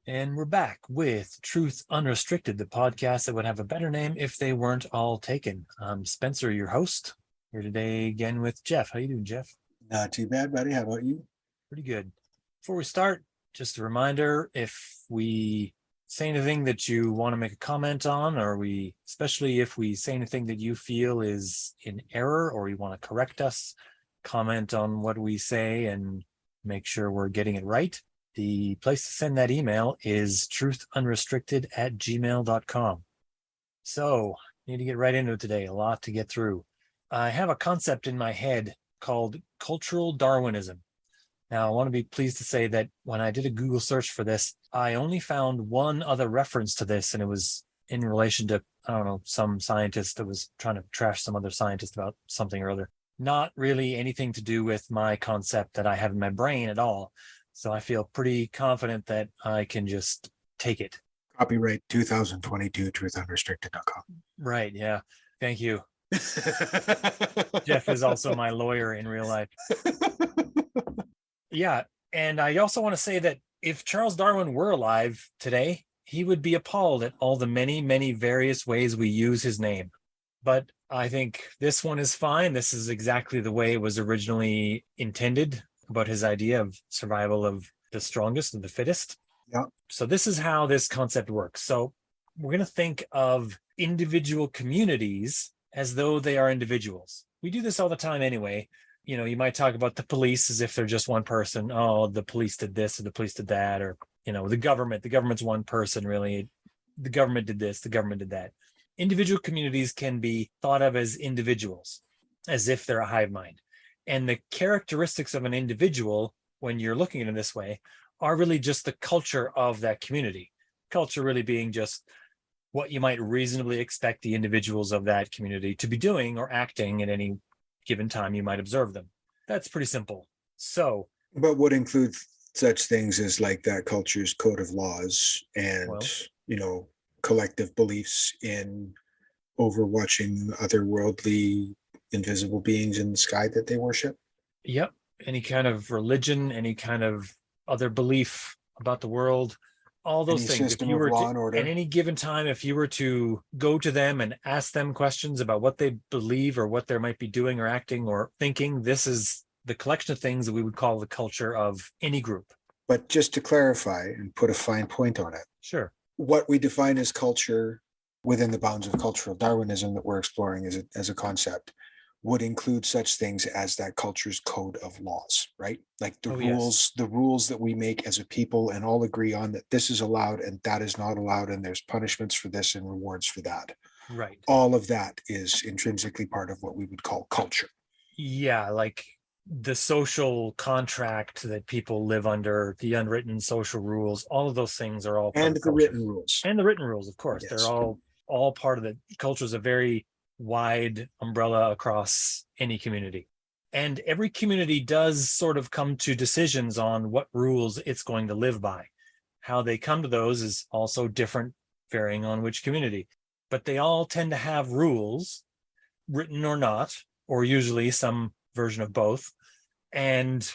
And we're back with Truth Unrestricted, the podcast that would have a better name if they weren't all taken. I'm Spencer, your host, here today again with Jeff. How you doing, Jeff? Not too bad, buddy. How about you? Pretty good. Before we start, just a reminder, if we say anything that you want to make a comment on, or especially if we say anything that you feel is in error or you want to correct us, comment on what we say and make sure we're getting it right. The place to send that email is truthunrestricted@gmail.com. So, need to get right into it today. A lot to get through. I have a concept in my head called cultural Darwinism. Now, I want to be pleased to say that when I did a Google search for this, I only found one other reference to this, and it was in relation to, I don't know, some scientist that was trying to trash some other scientist about something or other. Not really anything to do with my concept that I have in my brain at all. So I feel pretty confident that I can just take it. Copyright 2022, truthunrestricted.com. Right, yeah. Thank you. Jeff is also my lawyer in real life. Yeah, and I also want to say that if Charles Darwin were alive today, he would be appalled at all the many, many various ways we use his name. But I think this one is fine. This is exactly the way it was originally intended, about his idea of survival of the strongest and the fittest. Yeah. So this is how this concept works. So we're going to think of individual communities as though they are individuals. We do this all the time anyway. You know, you might talk about the police as if they're just one person. Oh, the police did this or the police did that. Or, you know, the government's one person, really. The government did this, the government did that. Individual communities can be thought of as individuals, as if they're a hive mind. And the characteristics of an individual, when you're looking at it this way, are really just the culture of that community. Culture really being just what you might reasonably expect the individuals of that community to be doing or acting at any given time you might observe them. That's pretty simple. So, but would include such things as like that culture's code of laws and, collective beliefs in overwatching otherworldly invisible beings in the sky that they worship. Yep. Any kind of religion, any kind of other belief about the world, all those Any things. system of law and order. At any given time, if you were to go to them and ask them questions about what they believe or what they might be doing or acting or thinking, this is the collection of things that we would call the culture of any group. But just to clarify and put a fine point on it. Sure. What we define as culture within the bounds of cultural Darwinism that we're exploring as a concept would include such things as that culture's code of laws, right? Like the rules that we make as a people and all agree on that this is allowed and that is not allowed, and there's punishments for this and rewards for that. Right. All of that is intrinsically part of what we would call culture. Yeah, like the social contract that people live under, the unwritten social rules, all of those things are all part and of the culture. Written rules. And the written rules, of course. Yes. They're all part of it. Culture is a very wide umbrella across any community. And every community does sort of come to decisions on what rules it's going to live by. How they come to those is also different, varying on which community. But they all tend to have rules, written or not, or usually some version of both. And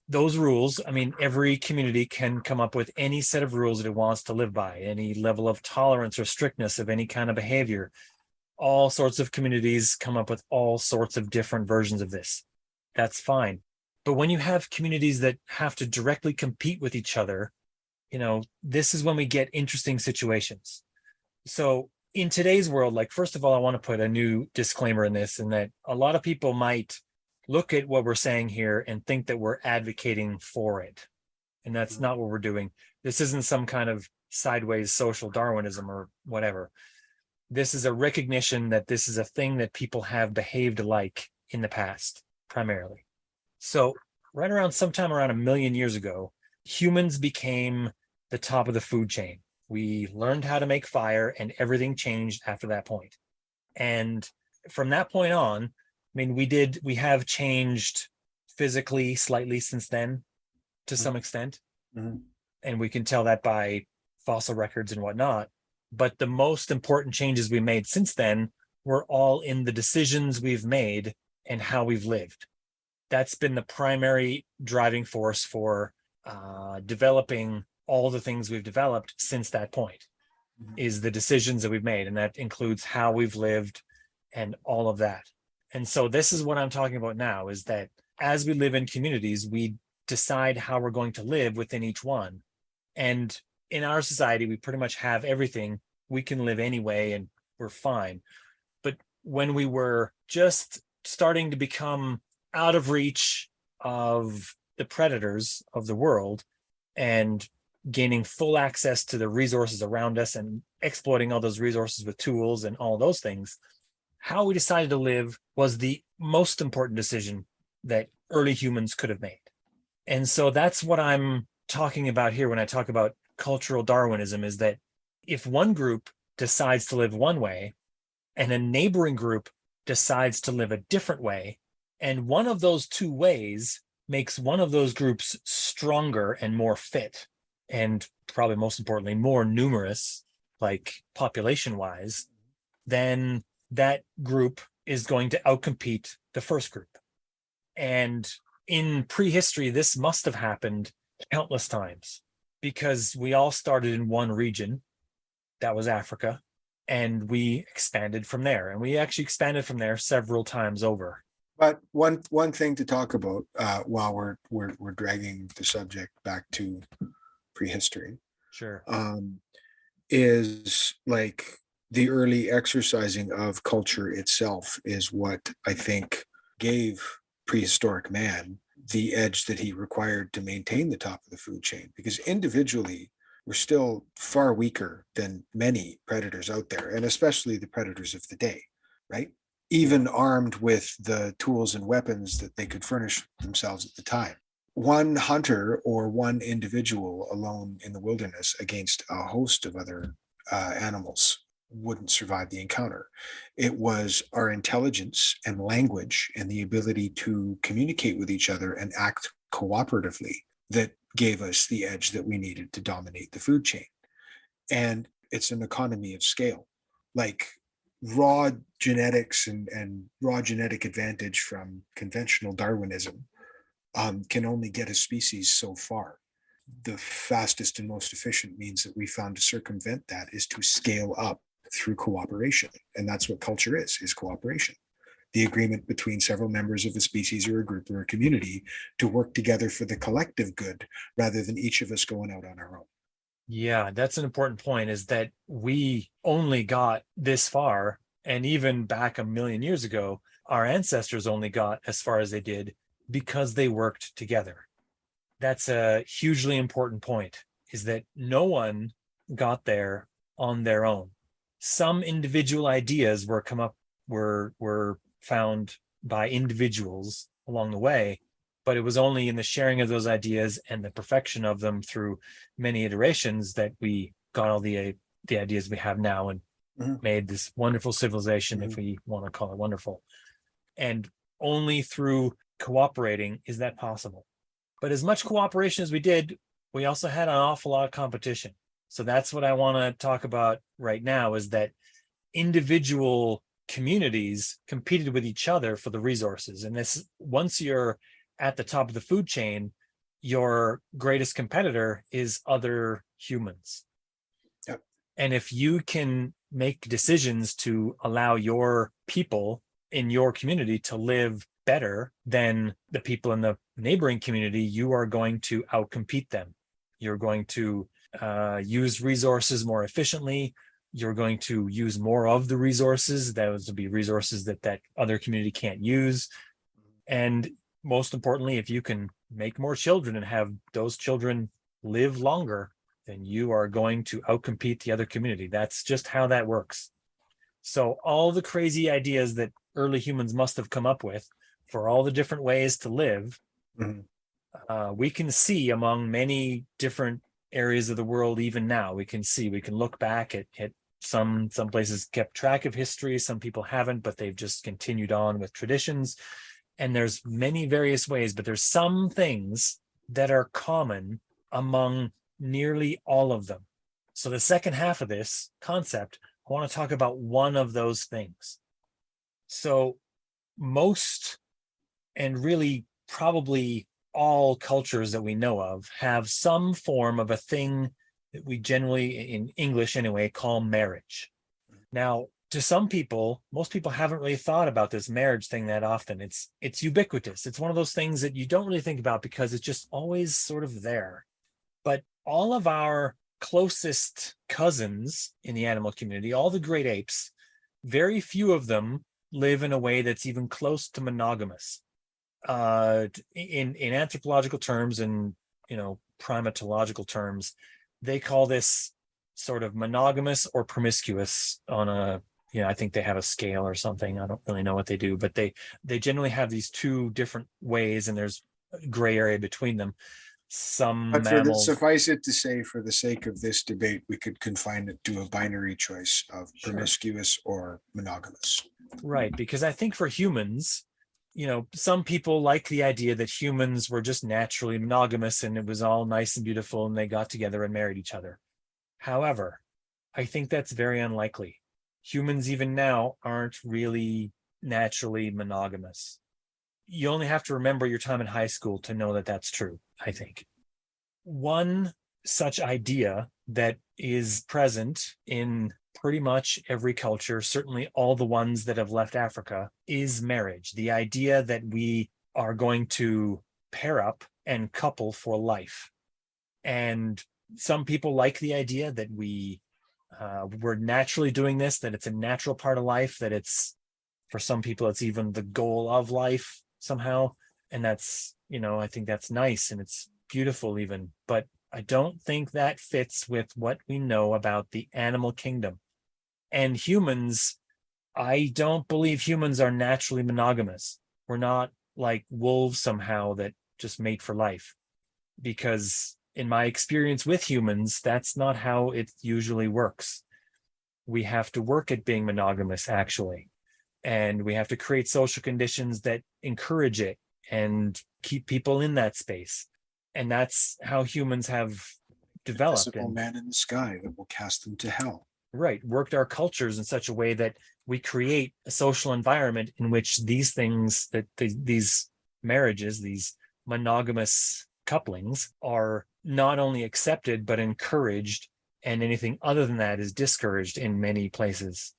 those rules, I mean, every community can come up with any set of rules that it wants to live by, any level of tolerance or strictness of any kind of behavior. All sorts of communities come up with all sorts of different versions of this. That's fine. But when you have communities that have to directly compete with each other, this is when we get interesting situations. So in today's world, like, first of all, I want to put a new disclaimer in this, in that a lot of people might look at what we're saying here and think that we're advocating for it. And that's not what we're doing. This isn't some kind of sideways social Darwinism or whatever. This is a recognition that this is a thing that people have behaved like in the past, primarily. So right around sometime around 1 million years ago, humans became the top of the food chain. We learned how to make fire, and everything changed after that point. And from that point on, I mean, we have changed physically slightly since then, to some extent. Mm-hmm. And we can tell that by fossil records and whatnot. But the most important changes we made since then were all in the decisions we've made and how we've lived. That's been the primary driving force for developing all the things we've developed since that point, is the decisions that we've made. And that includes how we've lived and all of that. And so this is what I'm talking about now, is that as we live in communities, we decide how we're going to live within each one. And in our society, we pretty much have everything. We can live anyway and we're fine. But when we were just starting to become out of reach of the predators of the world and gaining full access to the resources around us and exploiting all those resources with tools and all those things, how we decided to live was the most important decision that early humans could have made. And so that's what I'm talking about here when I talk about cultural Darwinism, is that if one group decides to live one way and a neighboring group decides to live a different way, and one of those two ways makes one of those groups stronger and more fit, and probably most importantly, more numerous, like population wise, then that group is going to outcompete the first group. And in prehistory, this must have happened countless times, because we all started in one region, that was Africa, and we expanded from there. And we actually expanded from there several times over. But one thing to talk about while we're dragging the subject back to prehistory, Sure, is like the early exercising of culture itself is what I think gave prehistoric man the edge that he required to maintain the top of the food chain, because individually we're still far weaker than many predators out there, and especially the predators of the day, right? Even armed with the tools and weapons that they could furnish themselves at the time. One hunter or one individual alone in the wilderness against a host of other animals wouldn't survive the encounter. It was our intelligence and language and the ability to communicate with each other and act cooperatively that gave us the edge that we needed to dominate the food chain. And it's an economy of scale. Like raw genetics and raw genetic advantage from conventional Darwinism can only get a species so far. The fastest and most efficient means that we found to circumvent that is to scale up through cooperation. And that's what culture is cooperation. The agreement between several members of a species or a group or a community to work together for the collective good rather than each of us going out on our own. yeah, that's an important point, is that we only got this far. And even back a million years ago, our ancestors only got as far as they did because they worked together. That's a hugely important point, is that no one got there on their own. Some individual ideas were found by individuals along the way, but it was only in the sharing of those ideas and the perfection of them through many iterations that we got all the ideas we have now and made this wonderful civilization, if we want to call it wonderful. And only through cooperating is that possible. But as much cooperation as we did, we also had an awful lot of competition. So that's what I want to talk about right now, is that individual communities competed with each other for the resources. And this, once you're at the top of the food chain, your greatest competitor is other humans. Yep. And if you can make decisions to allow your people in your community to live better than the people in the neighboring community, you are going to outcompete them. You're going to use resources more efficiently. You're going to use more of the resources. Those will be resources that other community can't use. And most importantly, if you can make more children and have those children live longer, then you are going to outcompete the other community. That's just how that works. So all the crazy ideas that early humans must have come up with for all the different ways to live, we can see among many different areas of the world. Even now, we can look back at some places kept track of history, some people haven't, but they've just continued on with traditions. And there's many various ways, but there's some things that are common among nearly all of them. So the second half of this concept, I want to talk about one of those things. So most, and really probably all cultures that we know of have some form of a thing that we generally, in English anyway, call marriage. Now, to some people, most people haven't really thought about this marriage thing that often. It's ubiquitous. It's one of those things that you don't really think about because it's just always sort of there. But all of our closest cousins in the animal community, all the great apes, very few of them live in a way that's even close to monogamous. In anthropological terms and primatological terms, they call this sort of monogamous or promiscuous on a, I think they have a scale or something. I don't really know what they do, but they generally have these two different ways, and there's a gray area between them. Some But mammals, suffice it to say, for the sake of this debate, we could confine it to a binary choice of Sure. Promiscuous or monogamous. Right, because I think for humans, some people like the idea that humans were just naturally monogamous and it was all nice and beautiful and they got together and married each other. However, I think that's very unlikely. Humans even now aren't really naturally monogamous. You only have to remember your time in high school to know that that's true, I think. One such idea that is present in pretty much every culture, certainly all the ones that have left Africa, is marriage. The idea that we are going to pair up and couple for life. And some people like the idea that we're naturally doing this, that it's a natural part of life, that it's, for some people, it's even the goal of life somehow. And that's, I think that's nice and it's beautiful even, but I don't think that fits with what we know about the animal kingdom. And humans, I don't believe humans are naturally monogamous. We're not like wolves somehow that just mate for life. Because in my experience with humans, that's not how it usually works. We have to work at being monogamous, actually. And we have to create social conditions that encourage it and keep people in that space. And that's how humans have developed. Invisible man in the sky that will cast them to hell. Right. Worked our cultures in such a way that we create a social environment in which these things, that these marriages, these monogamous couplings, are not only accepted, but encouraged. And anything other than that is discouraged in many places.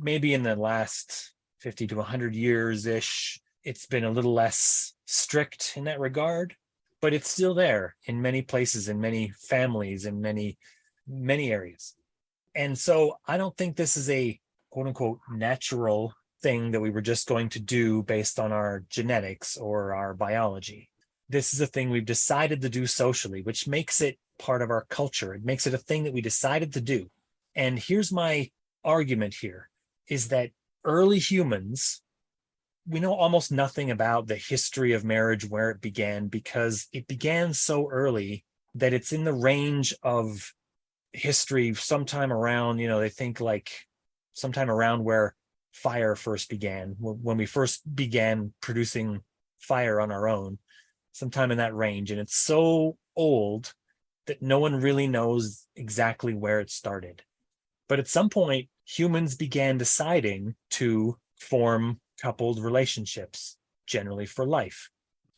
Maybe in the last 50 to 100 years-ish, it's been a little less strict in that regard, but it's still there in many places, in many families, in many, many areas. And so I don't think this is a quote unquote natural thing that we were just going to do based on our genetics or our biology. This is a thing we've decided to do socially, which makes it part of our culture. It makes it a thing that we decided to do. And here's my argument here, is that early humans, we know almost nothing about the history of marriage, where it began, because it began so early that it's in the range of history sometime around, they think like sometime around where fire first began, when we first began producing fire on our own, sometime in that range. And it's so old that no one really knows exactly where it started. But at some point, humans began deciding to form coupled relationships, generally for life.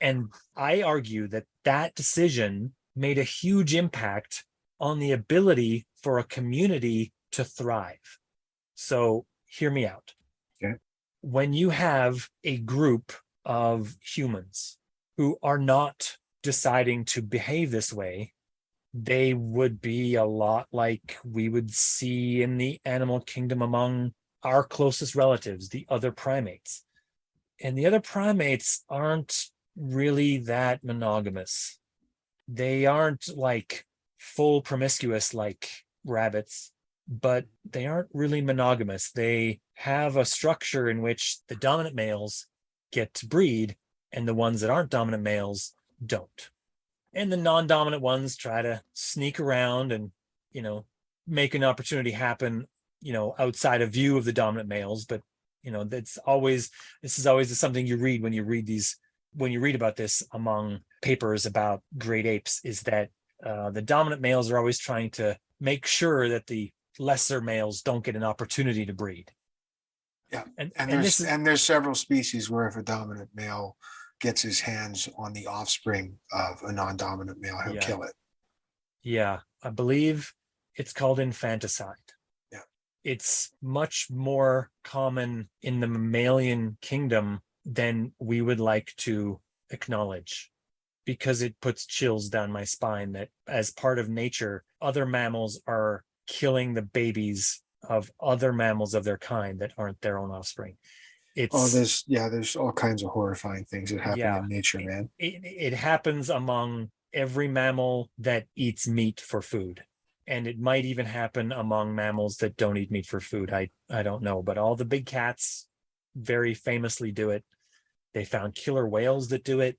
And I argue that that decision made a huge impact on the ability for a community to thrive. So hear me out. Okay. When you have a group of humans who are not deciding to behave this way, they would be a lot like we would see in the animal kingdom among our closest relatives, the other primates. And the other primates aren't really that monogamous. They aren't like full promiscuous like rabbits, but they aren't really monogamous. They have a structure in which the dominant males get to breed and the ones that aren't dominant males don't. And the non-dominant ones try to sneak around and, make an opportunity happen, outside of view of the dominant males. But, this is always something you read when you read about this among papers about great apes, is that the dominant males are always trying to make sure that the lesser males don't get an opportunity to breed. Yeah. And there's several species where if a dominant male gets his hands on the offspring of a non-dominant male, he'll kill it. Yeah, I believe it's called infanticide. Yeah. It's much more common in the mammalian kingdom than we would like to acknowledge, because it puts chills down my spine that as part of nature, other mammals are killing the babies of other mammals of their kind that aren't their own offspring. There's all kinds of horrifying things that happen in nature, man. It happens among every mammal that eats meat for food. And it might even happen among mammals that don't eat meat for food. I don't know, but all the big cats very famously do it. They found killer whales that do it.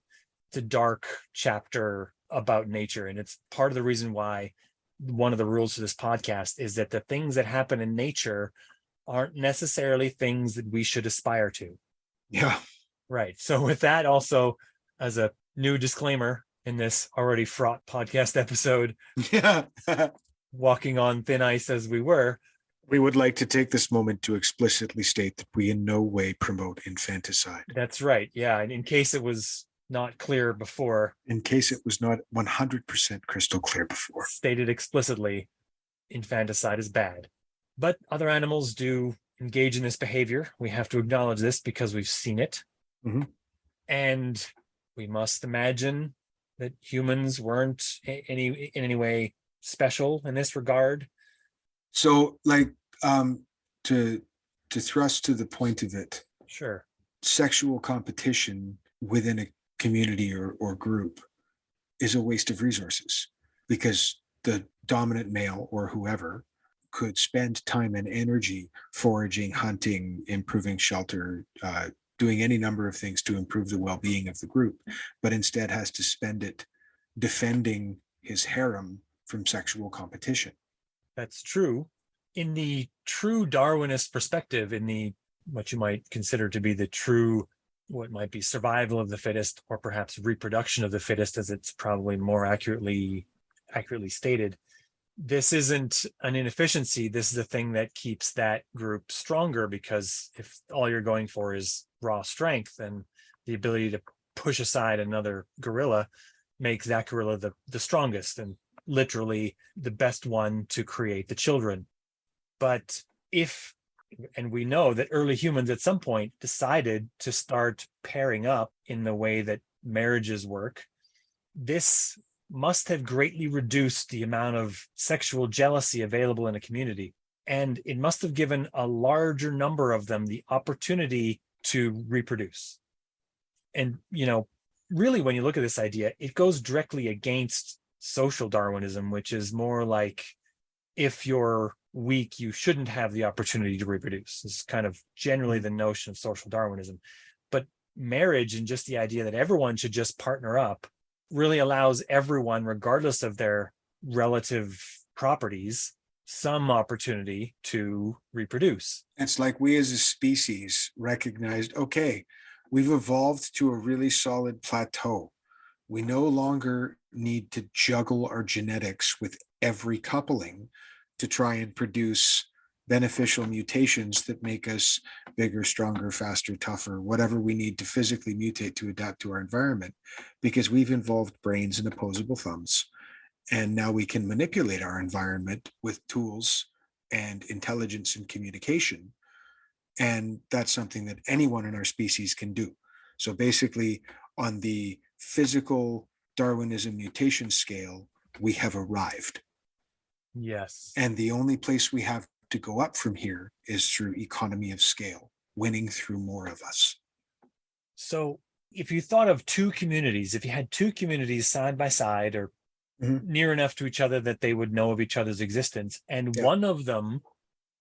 It's a dark chapter about nature. And it's part of the reason why one of the rules for this podcast is that the things that happen in nature aren't necessarily things that we should aspire to. Yeah. Right. So with that, also as a new disclaimer in this already fraught podcast episode, yeah, walking on thin ice as we were, we would like to take this moment to explicitly state that we in no way promote infanticide. That's right. Yeah. And in case it was not clear before. In case it was not 100% crystal clear before. Stated explicitly, infanticide is bad. But other animals do engage in this behavior. We have to acknowledge this because we've seen it. Mm-hmm. And we must imagine that humans weren't in any way special in this regard. So, like, to thrust to the point of it, sure, sexual competition within a community or group is a waste of resources, because the dominant male or whoever could spend time and energy foraging, hunting, improving shelter, doing any number of things to improve the well-being of the group, but instead has to spend it defending his harem from sexual competition. That's true. In the true Darwinist perspective, in the what you might consider to be the true, what might be survival of the fittest, or perhaps reproduction of the fittest, as it's probably more accurately stated, this isn't an inefficiency. This is the thing that keeps that group stronger, because if all you're going for is raw strength, then the ability to push aside another gorilla makes that gorilla the strongest and literally the best one to create the children. But and we know that early humans at some point decided to start pairing up in the way that marriages work. This must have greatly reduced the amount of sexual jealousy available in a community. And it must have given a larger number of them the opportunity to reproduce. And, really, when you look at this idea, it goes directly against social Darwinism, which is more like, if you're weak, you shouldn't have the opportunity to reproduce. It's kind of generally the notion of social Darwinism. But marriage, and just the idea that everyone should just partner up, really allows everyone, regardless of their relative properties, some opportunity to reproduce. It's like we as a species recognized, okay, we've evolved to a really solid plateau. We no longer need to juggle our genetics with every coupling to try and produce beneficial mutations that make us bigger, stronger, faster, tougher, whatever we need to physically mutate to adapt to our environment, because we've involved brains and opposable thumbs. And now we can manipulate our environment with tools and intelligence and communication. And that's something that anyone in our species can do. So basically, on the physical Darwinism mutation scale, we have arrived. Yes. And the only place we have to go up from here is through economy of scale, winning through more of us. So if you thought of two communities, if you had two communities side by side, or near enough to each other that they would know of each other's existence, and one of them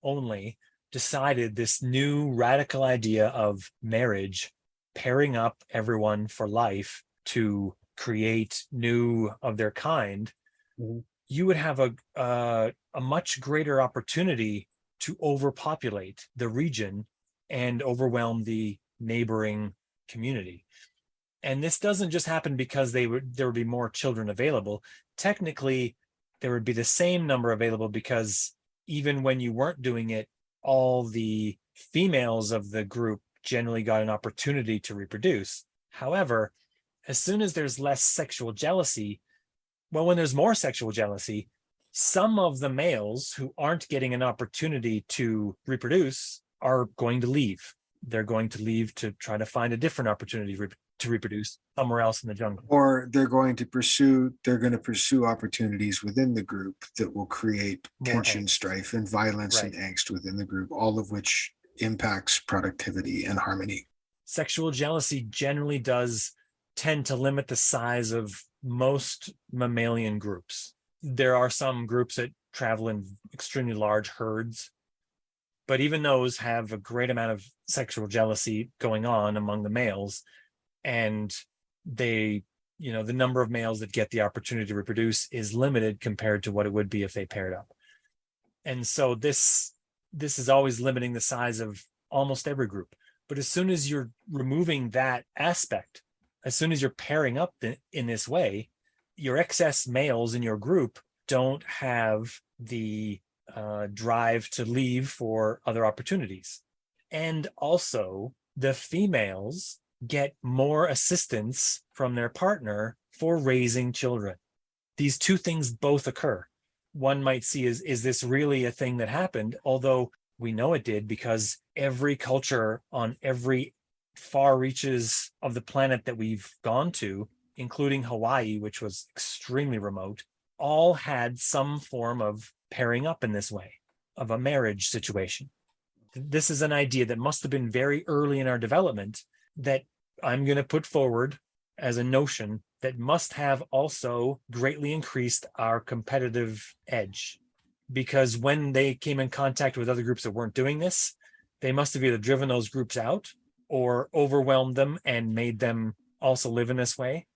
only decided this new radical idea of marriage, pairing up everyone for life to create new of their kind, you would have a much greater opportunity to overpopulate the region and overwhelm the neighboring community. And this doesn't just happen because there would be more children available. Technically, there would be the same number available, because even when you weren't doing it, all the females of the group generally got an opportunity to reproduce. However, as soon as there's less sexual jealousy, well, when there's more sexual jealousy, some of the males who aren't getting an opportunity to reproduce are going to leave. They're going to leave to try to find a different opportunity to reproduce somewhere else in the jungle. Or they're going to pursue opportunities within the group that will create More tension, angst. strife, and violence Right. and angst within the group, all of which impacts productivity and harmony. Sexual jealousy generally does tend to limit the size of most mammalian groups. There are some groups that travel in extremely large herds, but even those have a great amount of sexual jealousy going on among the males. And the number of males that get the opportunity to reproduce is limited compared to what it would be if they paired up. And so this is always limiting the size of almost every group. But as soon as you're removing that aspect, as soon as you're pairing up in this way, your excess males in your group don't have the drive to leave for other opportunities. And also, the females get more assistance from their partner for raising children. These two things both occur. One might see, is this really a thing that happened? Although we know it did, because every culture on every far reaches of the planet that we've gone to, including Hawaii, which was extremely remote, all had some form of pairing up in this way, of a marriage situation. This is an idea that must have been very early in our development that I'm going to put forward as a notion that must have also greatly increased our competitive edge. Because when they came in contact with other groups that weren't doing this, they must have either driven those groups out or overwhelmed them and made them also live in this way.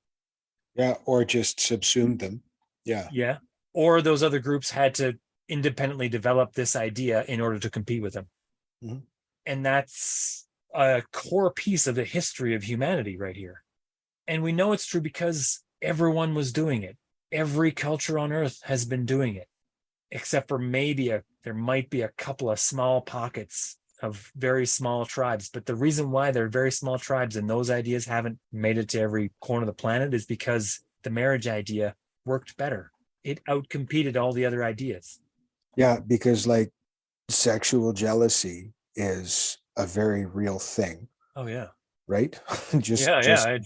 Yeah, or just subsumed them. Yeah. Yeah. Or those other groups had to independently develop this idea in order to compete with them. Mm-hmm. And that's a core piece of the history of humanity right here. And we know it's true because everyone was doing it. Every culture on earth has been doing it, except for there might be a couple of small pockets of very small tribes. But the reason why they're very small tribes and those ideas haven't made it to every corner of the planet is because the marriage idea worked better. It outcompeted all the other ideas. Yeah, because like sexual jealousy is a very real thing. Oh yeah. Right? Yeah.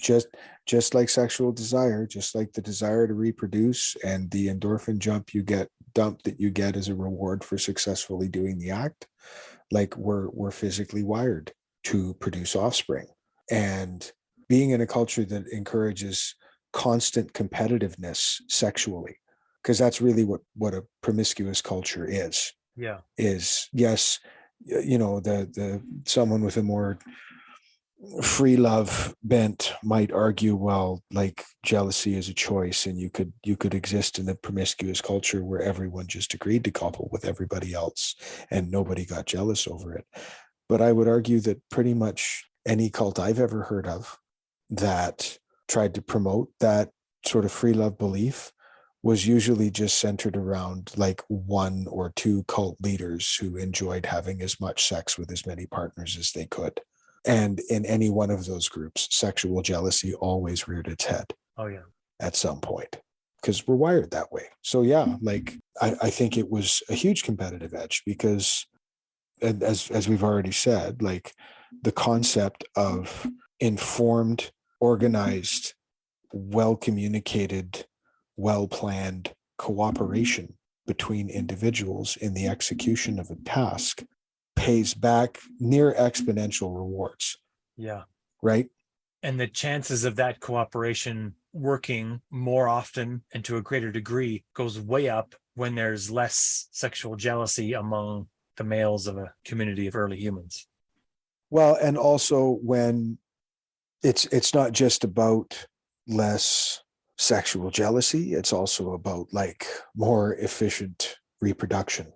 Just like sexual desire, just like the desire to reproduce and the endorphin dump that you get as a reward for successfully doing the act, like we're physically wired to produce offspring. And being in a culture that encourages constant competitiveness sexually, because that's really what a promiscuous culture is. Yeah. Is yes, the someone with a more free love bent might argue, well, like jealousy is a choice, and you could exist in a promiscuous culture where everyone just agreed to couple with everybody else and nobody got jealous over it. But I would argue that pretty much any cult I've ever heard of that tried to promote that sort of free love belief was usually just centered around like one or two cult leaders who enjoyed having as much sex with as many partners as they could. And in any one of those groups, sexual jealousy always reared its head. Oh yeah. At some point, because we're wired that way. So yeah, like I think it was a huge competitive edge because, and as we've already said, like the concept of informed, organized, well-communicated, well-planned cooperation between individuals in the execution of a task pays back near exponential rewards. Yeah. Right. And the chances of that cooperation working more often and to a greater degree goes way up when there's less sexual jealousy among the males of a community of early humans. Well, and also when it's not just about less sexual jealousy, it's also about like more efficient reproduction.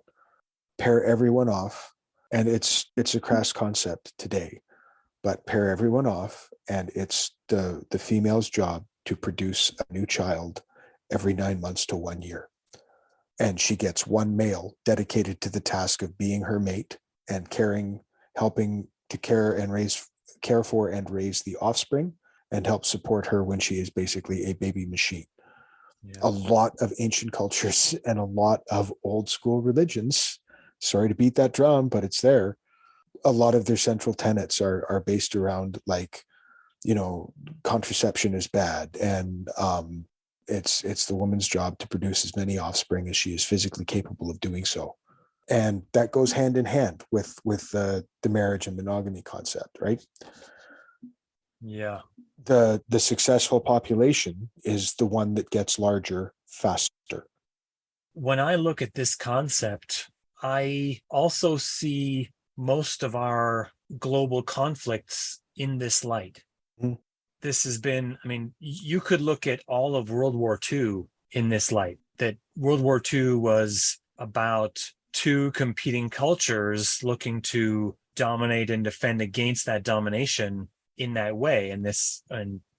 Pair everyone off. And it's a crass concept today, but pair everyone off, and it's the female's job to produce a new child every 9 months to 1 year. And she gets one male dedicated to the task of being her mate and helping to care for and raise the offspring. and help support her when she is basically a baby machine. Yeah. A lot of ancient cultures and a lot of old school religions, sorry to beat that drum, but it's there. A lot of their central tenets are based around, like, contraception is bad, and it's the woman's job to produce as many offspring as she is physically capable of doing so. And that goes hand in hand with the marriage and monogamy concept, right? Yeah. The successful population is the one that gets larger faster. When I look at this concept, I also see most of our global conflicts in this light. Mm. This has been, I mean, you could look at all of World War II in this light, that World War II was about two competing cultures looking to dominate and defend against that domination in that way. And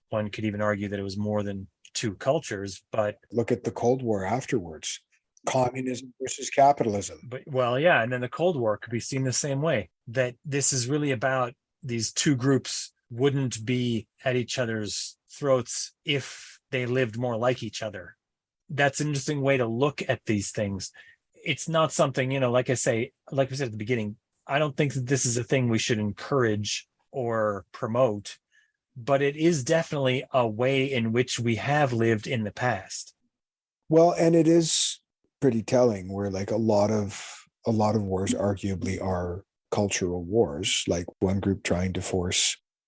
one could even argue that it was more than two cultures, but look at the Cold War afterwards. Communism versus capitalism. But well, yeah, and then the Cold War could be seen the same way, that this is really about these two groups wouldn't be at each other's throats if they lived more like each other. That's an interesting way to look at these things. It's not something, like we said at the beginning, I don't think that this is a thing we should encourage or promote, but it is definitely a way in which we have lived in the past. Well, and it is pretty telling where, like, a lot of wars arguably are cultural wars, like one group trying to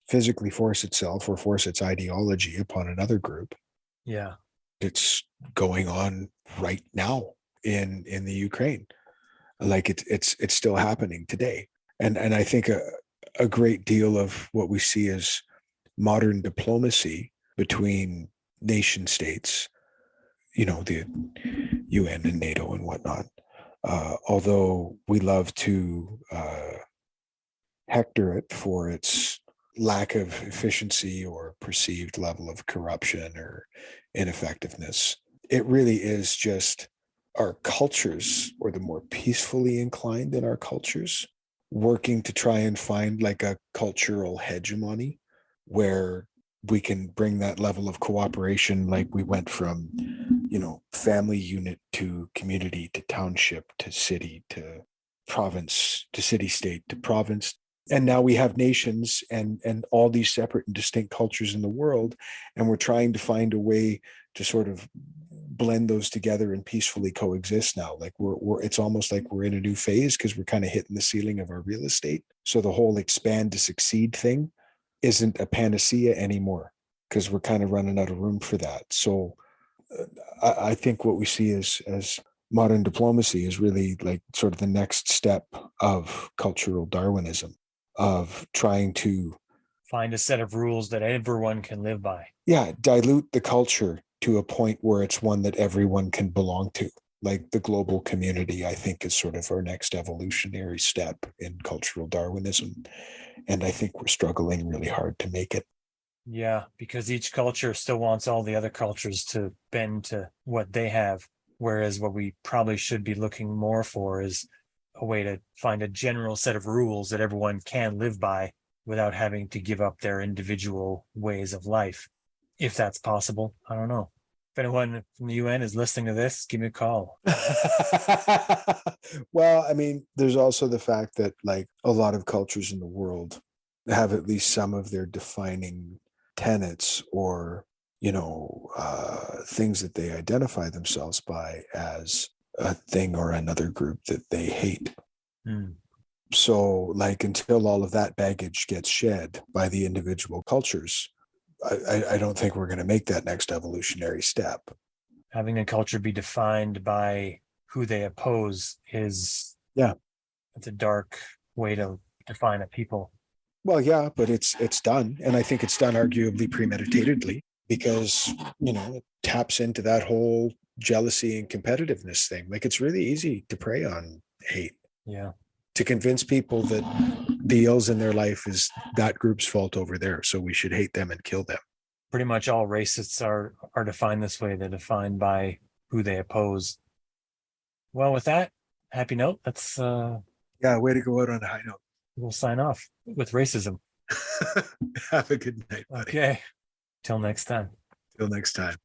physically force itself or force its ideology upon another group. Yeah. It's going on right now in the Ukraine. Like it's still happening today. And I think a great deal of what we see is modern diplomacy between nation states, the UN and NATO and whatnot. Although we love to hector it for its lack of efficiency or perceived level of corruption or ineffectiveness, it really is just our cultures, or the more peacefully inclined in our cultures, working to try and find like a cultural hegemony where we can bring that level of cooperation. Like we went from, family unit to community to township to city to province to city state to province. And now we have nations and all these separate and distinct cultures in the world. And we're trying to find a way to sort of blend those together and peacefully coexist now. Like it's almost like we're in a new phase because we're kind of hitting the ceiling of our real estate. So the whole expand to succeed thing isn't a panacea anymore because we're kind of running out of room for that. So I think what we see as modern diplomacy is really like sort of the next step of cultural Darwinism, of trying to find a set of rules that everyone can live by. Yeah, dilute the culture to a point where it's one that everyone can belong to. Like the global community, I think, is sort of our next evolutionary step in cultural Darwinism. And I think we're struggling really hard to make it. Yeah, because each culture still wants all the other cultures to bend to what they have. Whereas what we probably should be looking more for is a way to find a general set of rules that everyone can live by without having to give up their individual ways of life. If that's possible, I don't know. If anyone from the UN is listening to this, give me a call. Well, I mean, there's also the fact that like a lot of cultures in the world have at least some of their defining tenets or, things that they identify themselves by as a thing or another group that they hate. Mm. So like until all of that baggage gets shed by the individual cultures, I don't think we're going to make that next evolutionary step. Having a culture be defined by who they oppose it's a dark way to define a people. Well, yeah, but it's done. And I think it's done arguably premeditatedly because, it taps into that whole jealousy and competitiveness thing. Like it's really easy to prey on hate. Yeah. To convince people that the ills in their life is that group's fault over there. So we should hate them and kill them. Pretty much all racists are defined this way. They're defined by who they oppose. Well, with that happy note, let's way to go out on a high note. We'll sign off with racism. Have a good night, buddy. Okay. Till next time. Till next time.